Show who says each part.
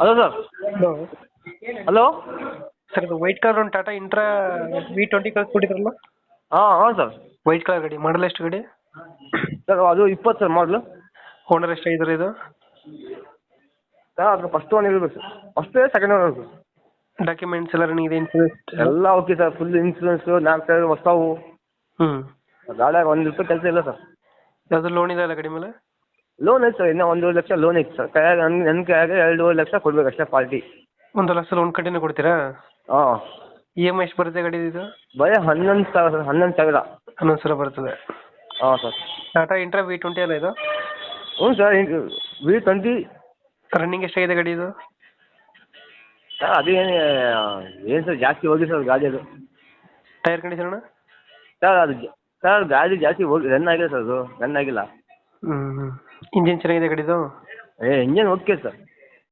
Speaker 1: Hello sir.
Speaker 2: Hello
Speaker 1: hello
Speaker 2: sir, ಇದು white colour ಒಂದು Tata intra V20 ಕಳ್ಸ್ಕೊಟ್ಟಿದ್ರಲ್ಲ,
Speaker 1: ಹಾಂ ಸರ್.
Speaker 2: ವೈಟ್ ಕಲರ್ ಗಾಡಿ, ಮಾಡಲ್ ಎಷ್ಟು ಗಾಡಿ?
Speaker 1: ಸರ್ ಅದು 20 ಸರ್ ಮಾಡಲು.
Speaker 2: ಓನರ್ ಎಷ್ಟಾಗಿದ್ದಾರೆ ಇದು?
Speaker 1: ಸರ್ ಅದು ಫಸ್ಟ್ ಒನ್ ಇರಬೇಕು ಸರ್. ಫಸ್ಟೇ ಸೆಕೆಂಡ್ ಒನ್ ಇರಬೇಕು.
Speaker 2: ಡಾಕ್ಯುಮೆಂಟ್ಸ್ ಎಲ್ಲ ರನ್ನಿಂಗ್ ಇದೆ, ಇನ್ಸೂರೆನ್ಸ್
Speaker 1: ಎಲ್ಲ okay sir. Full insurance 4 tyre ಹೊಸವು.
Speaker 2: ಹ್ಞೂ.
Speaker 1: ಗಾಡಿಯಾಗ ₹1 ಕೆಲಸ ಇಲ್ಲ ಸರ್.
Speaker 2: ಯಾವುದು ಲೋನ್ ಇದೆ ಅಲ್ಲ ಗಾಡಿ ಮೇಲೆ?
Speaker 1: ಲೋನ್ ಐತೆ ಸರ್, ಇನ್ನೂ 1.5 ಲಕ್ಷ ಲೋನ್ ಐತೆ ಸರ್. ಕೈಯಾಗ ನನ್ನ ಕೈಯಾಗ 2.5 ಲಕ್ಷ ಕೊಡ್ಬೇಕು ಅಷ್ಟೇ ಪಾರ್ಟಿ.
Speaker 2: 1 ಲಕ್ಷ ಲೋನ್ ಕಂಟಿನ್ಯೂ ಕೊಡ್ತೀರಾ?
Speaker 1: ಹಾಂ.
Speaker 2: EMI ಎಷ್ಟು ಬರುತ್ತೆ ಗಾಡಿ ಇದು?
Speaker 1: ಬರೀ 11,000 ಸರ್, 11,000.
Speaker 2: 11,000 ಬರ್ತದೆ.
Speaker 1: ಹಾಂ ಸರ್.
Speaker 2: ಟಾಟಾ ಇಂಟ್ರಾ V20 ಅಲ್ಲ ಇದು?
Speaker 1: ಹ್ಞೂ ಸರ್. V20
Speaker 2: ರನ್ನಿಂಗ್ ಎಷ್ಟಾಗಿದೆ ಗಾಡಿ ಇದು?
Speaker 1: ಸರ್ ಅದೇನು ಏನು ಸರ್ ಜಾಸ್ತಿ ಹೋಗಿ ಸರ್ ಗಾಡಿ ಅದು.
Speaker 2: ಟೈರ್ ಕಂಡೀಷನ್ ಅಣ್ಣ?
Speaker 1: ಸರ್ ಗಾಡಿ ಜಾಸ್ತಿ ಹೋಗಿ ರನ್ ಆಗಿದೆ ಸರ್. ಅದು ರನ್ ಆಗಿಲ್ಲ.
Speaker 2: ಹ್ಞೂ. ಇಂಜಿನ್ ಚೆನ್ನಾಗಿದೆ ಗಾಡಿದು?
Speaker 1: Engine okay sir.